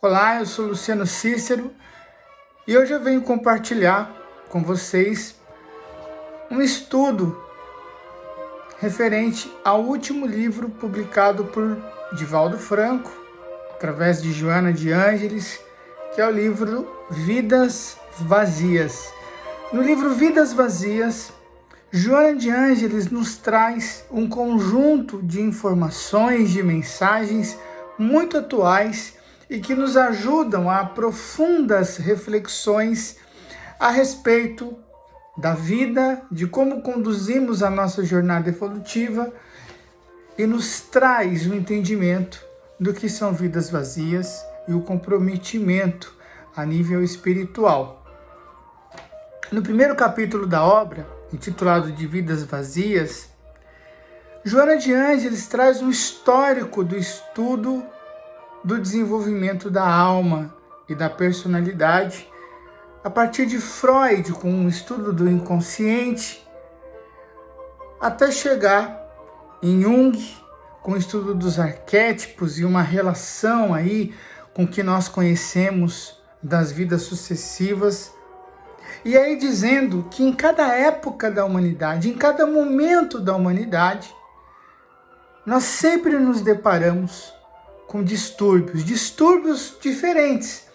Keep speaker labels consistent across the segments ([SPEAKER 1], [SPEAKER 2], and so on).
[SPEAKER 1] Olá, eu sou Luciano Cícero e hoje eu venho compartilhar com vocês um estudo referente ao último livro publicado por Divaldo Franco, através de Joana de Ângeles, que é o livro Vidas Vazias. No livro Vidas Vazias, Joana de Ângeles nos traz um conjunto de informações, de mensagens muito atuais e que nos ajudam a profundas reflexões a respeito da vida, de como conduzimos a nossa jornada evolutiva e nos traz o entendimento do que são vidas vazias e o comprometimento a nível espiritual. No primeiro capítulo da obra, intitulado de Vidas Vazias, Joana de Ângeles traz um histórico do estudo do desenvolvimento da alma e da personalidade, a partir de Freud, com um estudo do inconsciente, até chegar em Jung, com o estudo dos arquétipos e uma relação aí com o que nós conhecemos das vidas sucessivas. E aí dizendo que em cada época da humanidade, em cada momento da humanidade, nós sempre nos deparamos com distúrbios diferentes.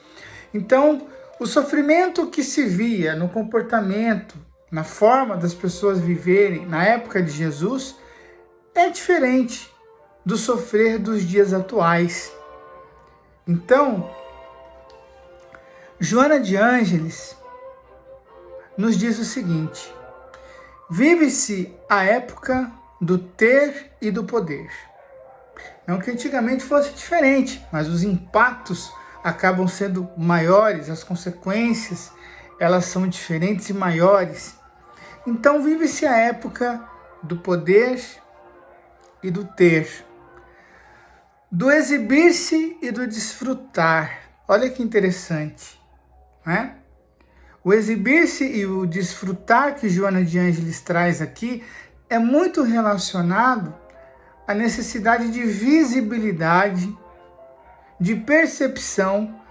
[SPEAKER 1] Então, o sofrimento que se via no comportamento, na forma das pessoas viverem na época de Jesus, é diferente do sofrer dos dias atuais. Então, Joana de Ângeles nos diz o seguinte: vive-se a época do ter e do poder. Não que antigamente fosse diferente, mas os impactos acabam sendo maiores, as consequências elas são diferentes e maiores. Então vive-se a época do poder e do ter, do exibir-se e do desfrutar. Olha que interessante, né? O exibir-se e o desfrutar que Joana de Ângeles traz aqui é muito relacionado à necessidade de visibilidade, de percepção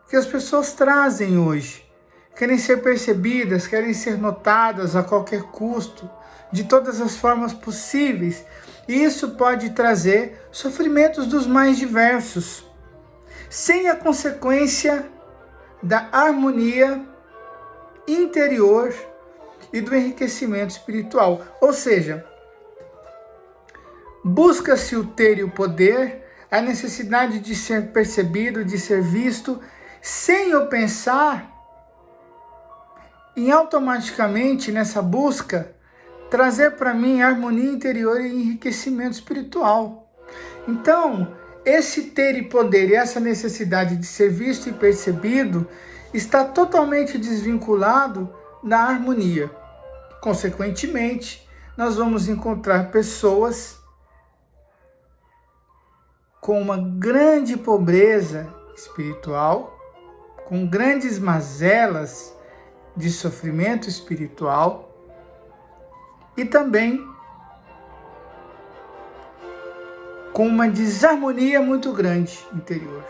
[SPEAKER 1] que as pessoas trazem hoje. Querem ser percebidas, querem ser notadas a qualquer custo, de todas as formas possíveis. E isso pode trazer sofrimentos dos mais diversos, sem a consequência da harmonia interior e do enriquecimento espiritual. Ou seja, busca-se o ter e o poder, a necessidade de ser percebido, de ser visto, sem eu pensar em automaticamente nessa busca trazer para mim harmonia interior e enriquecimento espiritual. Então, esse ter e poder e essa necessidade de ser visto e percebido está totalmente desvinculado da harmonia. Consequentemente, nós vamos encontrar pessoas com uma grande pobreza espiritual, com grandes mazelas de sofrimento espiritual e também com uma desarmonia muito grande interior.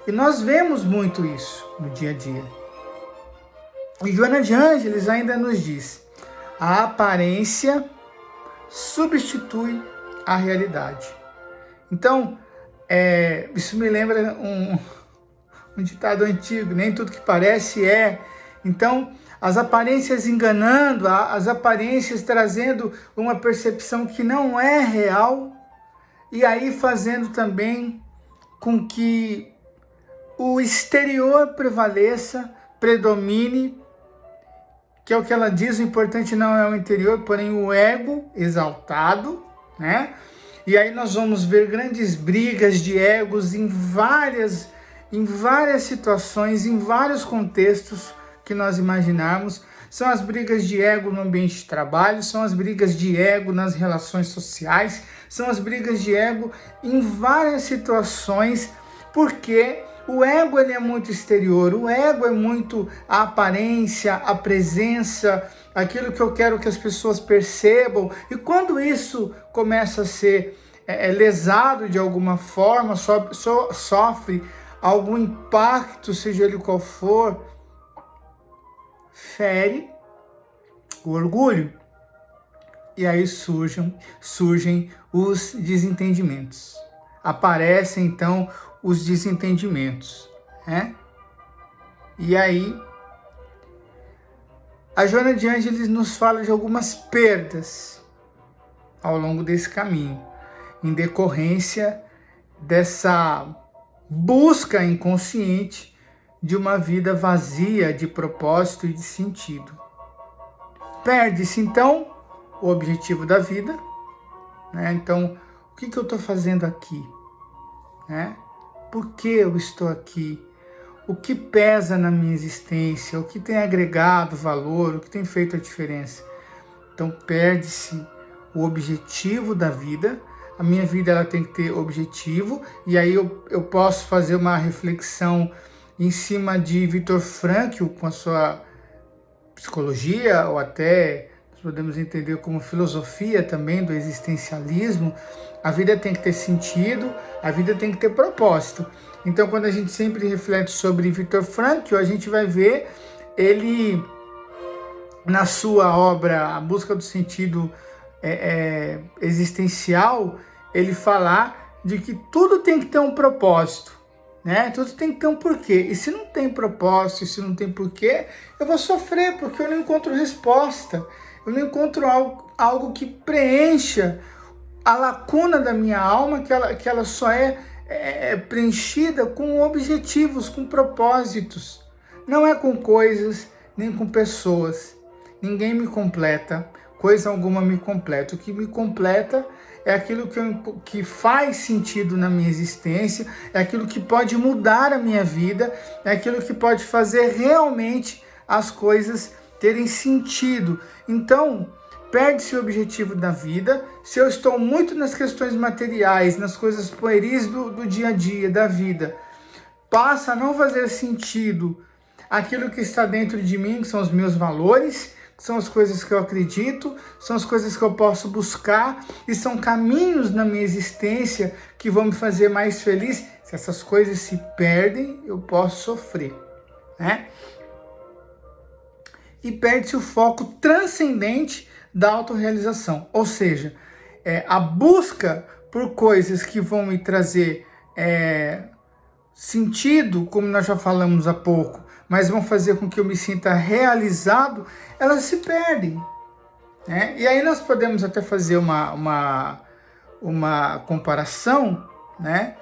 [SPEAKER 1] E nós vemos muito isso no dia a dia. E Joana de Ângeles ainda nos diz: a aparência substitui a realidade. Então, isso me lembra um ditado antigo: nem tudo que parece é. Então, as aparências enganando, as aparências trazendo uma percepção que não é real, e aí fazendo também com que o exterior prevaleça, predomine, que é o que ela diz: o importante não é o interior, porém o ego exaltado, né? E aí nós vamos ver grandes brigas de egos em várias situações, em vários contextos que nós imaginarmos. São as brigas de ego no ambiente de trabalho, são as brigas de ego nas relações sociais, são as brigas de ego em várias situações, porque o ego ele é muito exterior, o ego é muito a aparência, a presença, aquilo que eu quero que as pessoas percebam. E quando isso começa a ser lesado de alguma forma, sofre algum impacto, seja ele qual for, fere o orgulho. E aí surgem os desentendimentos. Aparecem então os desentendimentos, né? E aí a Joana de Ângeles nos fala de algumas perdas ao longo desse caminho, em decorrência dessa busca inconsciente de uma vida vazia de propósito e de sentido. Perde-se então o objetivo da vida, né? Então, o que eu estou fazendo aqui? Né? Por que eu estou aqui? O que pesa na minha existência? O que tem agregado valor? O que tem feito a diferença? Então, perde-se o objetivo da vida. A minha vida ela tem que ter objetivo, e aí eu posso fazer uma reflexão em cima de Viktor Frankl, com a sua psicologia, ou até podemos entender como filosofia também do existencialismo. A vida tem que ter sentido, a vida tem que ter propósito. Então, quando a gente sempre reflete sobre Viktor Frankl, a gente vai ver ele, na sua obra A Busca do Sentido Existencial, ele falar de que tudo tem que ter um propósito, né? Tudo tem que ter um porquê. E se não tem propósito, se não tem porquê, eu vou sofrer, porque eu não encontro resposta. Eu não encontro algo que preencha a lacuna da minha alma, que ela só é preenchida com objetivos, com propósitos. Não é com coisas, nem com pessoas. Ninguém me completa, coisa alguma me completa. O que me completa é aquilo que faz sentido na minha existência, é aquilo que pode mudar a minha vida, é aquilo que pode fazer realmente as coisas terem sentido. Então, perde-se o objetivo da vida. Se eu estou muito nas questões materiais, nas coisas pueris do dia a dia, da vida, passa a não fazer sentido aquilo que está dentro de mim, que são os meus valores, que são as coisas que eu acredito, são as coisas que eu posso buscar, e são caminhos na minha existência que vão me fazer mais feliz. Se essas coisas se perdem, eu posso sofrer, né? E perde-se o foco transcendente da autorrealização. Ou seja, a busca por coisas que vão me trazer sentido, como nós já falamos há pouco, mas vão fazer com que eu me sinta realizado, elas se perdem, né? E aí nós podemos até fazer uma comparação, né?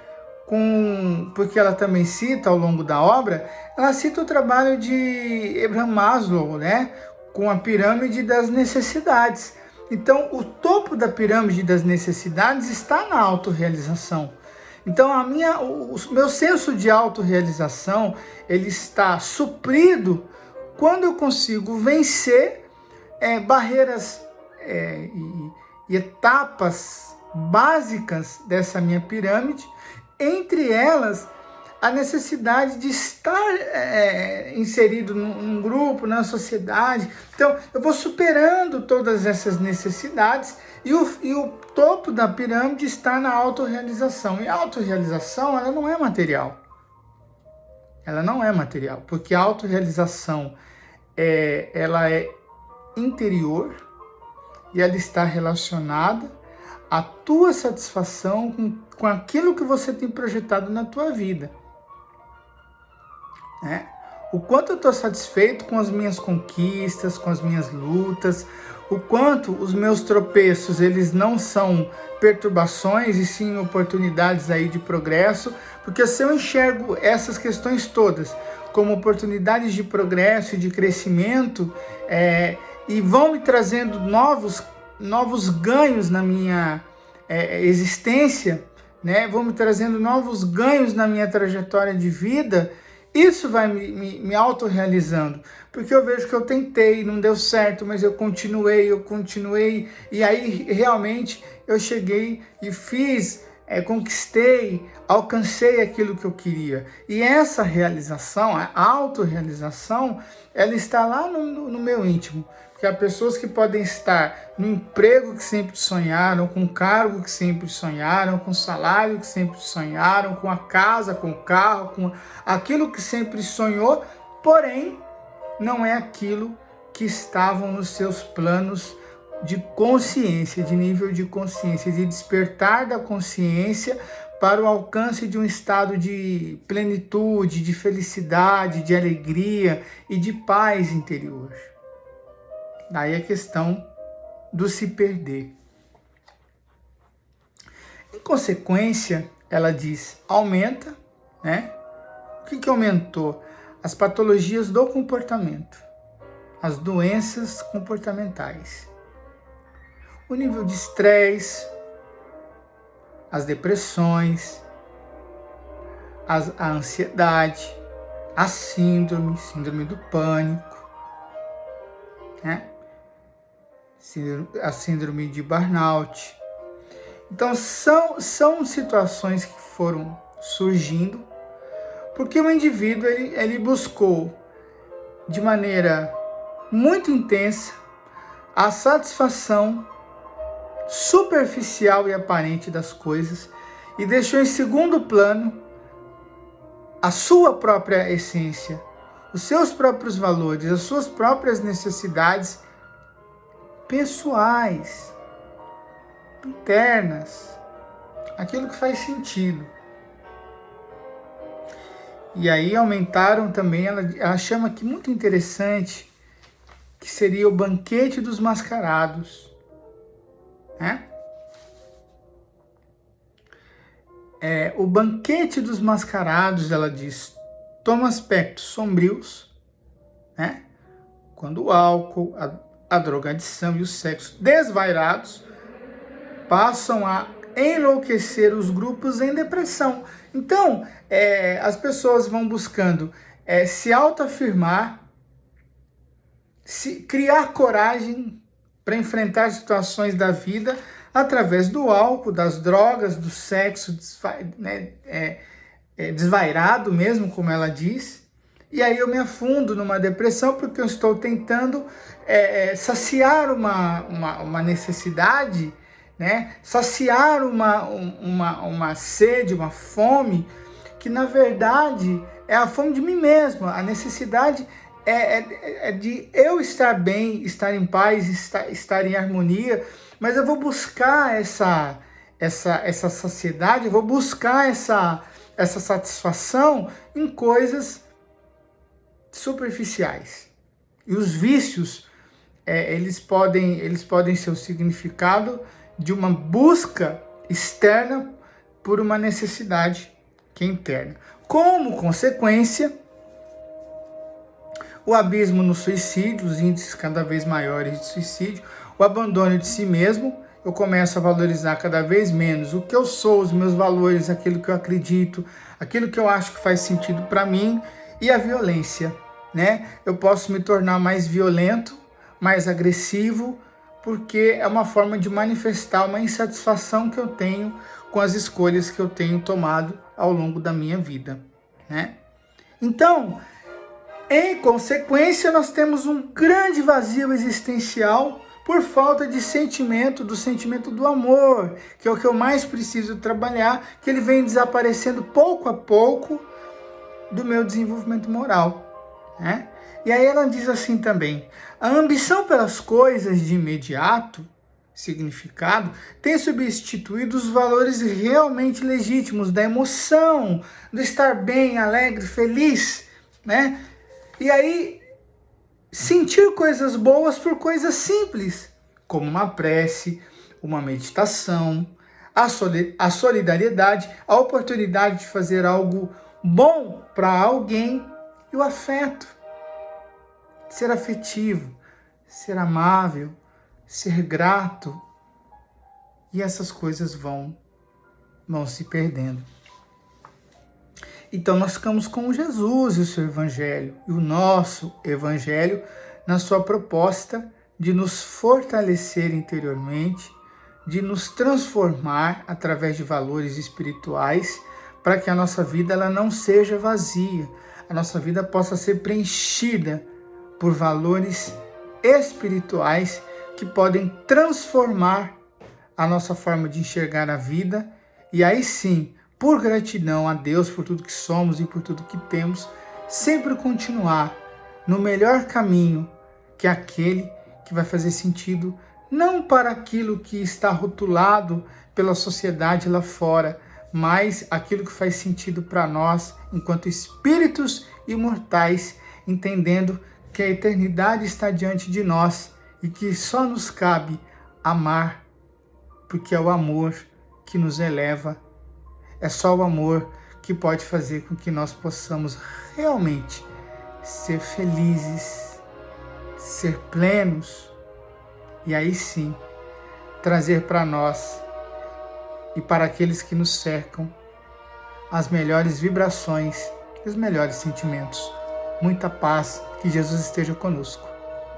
[SPEAKER 1] Porque ela também cita ao longo da obra, ela cita o trabalho de Abraham Maslow, né? Com a pirâmide das necessidades. Então, o topo da pirâmide das necessidades está na autorrealização. Então, o meu senso de autorrealização, ele está suprido quando eu consigo vencer barreiras e etapas básicas dessa minha pirâmide. Entre elas, a necessidade de estar inserido num grupo, na sociedade. Então, eu vou superando todas essas necessidades e o topo da pirâmide está na autorrealização. E a autorrealização, ela não é material. Ela não é material, porque a autorrealização ela é interior e ela está relacionada à tua satisfação com aquilo que você tem projetado na tua vida. Né? O quanto eu estou satisfeito com as minhas conquistas, com as minhas lutas, o quanto os meus tropeços, eles não são perturbações e sim oportunidades aí de progresso, porque se eu enxergo essas questões todas como oportunidades de progresso e de crescimento, e vão me trazendo novos ganhos na minha existência, né? Vão me trazendo novos ganhos na minha trajetória de vida, isso vai me autorrealizando, porque eu vejo que eu tentei, não deu certo, mas eu continuei, e aí realmente eu cheguei e fiz, conquistei, alcancei aquilo que eu queria. E essa realização, a autorrealização, ela está lá no meu íntimo, Porque há pessoas que podem estar no emprego que sempre sonharam, com o cargo que sempre sonharam, com o salário que sempre sonharam, com a casa, com o carro, com aquilo que sempre sonhou, porém não é aquilo que estavam nos seus planos de consciência, de nível de consciência, de despertar da consciência para o alcance de um estado de plenitude, de felicidade, de alegria e de paz interior. Daí a questão do se perder. Em consequência, ela diz, aumenta, né? O que aumentou? As patologias do comportamento, as doenças comportamentais, o nível de estresse, as depressões, a ansiedade, a síndrome do pânico, né? A síndrome de burnout. Então são situações que foram surgindo porque o indivíduo ele buscou de maneira muito intensa a satisfação superficial e aparente das coisas e deixou em segundo plano a sua própria essência, os seus próprios valores, as suas próprias necessidades pessoais, internas, aquilo que faz sentido. E aí aumentaram também, ela chama aqui muito interessante, que seria o banquete dos mascarados, né? O banquete dos mascarados, ela diz, toma aspectos sombrios, né? Quando o álcool, a drogadição e o sexo desvairados passam a enlouquecer os grupos em depressão. Então, as pessoas vão buscando se autoafirmar, criar coragem para enfrentar situações da vida através do álcool, das drogas, do sexo desvairado mesmo, como ela diz. E aí eu me afundo numa depressão porque eu estou tentando saciar uma necessidade, né? Saciar uma sede, uma fome, que na verdade é a fome de mim mesmo. A necessidade é de eu estar bem, estar em paz, estar em harmonia, mas eu vou buscar essa saciedade, eu vou buscar essa satisfação em coisas superficiais. E os vícios, eles podem ser o significado de uma busca externa por uma necessidade que é interna. Como consequência, o abismo no suicídio, os índices cada vez maiores de suicídio, o abandono de si mesmo, eu começo a valorizar cada vez menos o que eu sou, os meus valores, aquilo que eu acredito, aquilo que eu acho que faz sentido para mim, e a violência, né? Eu posso me tornar mais violento, mais agressivo, porque é uma forma de manifestar uma insatisfação que eu tenho com as escolhas que eu tenho tomado ao longo da minha vida, né? Então, em consequência, nós temos um grande vazio existencial por falta de sentimento do amor, que é o que eu mais preciso trabalhar, que ele vem desaparecendo pouco a pouco do meu desenvolvimento moral, né? E aí ela diz assim também, a ambição pelas coisas de imediato significado tem substituído os valores realmente legítimos da emoção, do estar bem, alegre, feliz, né? E aí, sentir coisas boas por coisas simples, como uma prece, uma meditação, a solidariedade, a oportunidade de fazer algo bom para alguém e o afeto. Ser afetivo, ser amável, ser grato. E essas coisas vão se perdendo. Então nós ficamos com Jesus e o seu evangelho, e o nosso evangelho na sua proposta de nos fortalecer interiormente, de nos transformar através de valores espirituais, para que a nossa vida ela não seja vazia, a nossa vida possa ser preenchida por valores espirituais que podem transformar a nossa forma de enxergar a vida e aí sim, por gratidão a Deus por tudo que somos e por tudo que temos, sempre continuar no melhor caminho, que é aquele que vai fazer sentido não para aquilo que está rotulado pela sociedade lá fora, mas aquilo que faz sentido para nós enquanto espíritos imortais, entendendo que a eternidade está diante de nós e que só nos cabe amar, porque é o amor que nos eleva. É só o amor que pode fazer com que nós possamos realmente ser felizes, ser plenos e aí sim trazer para nós e para aqueles que nos cercam as melhores vibrações e os melhores sentimentos. Muita paz, que Jesus esteja conosco.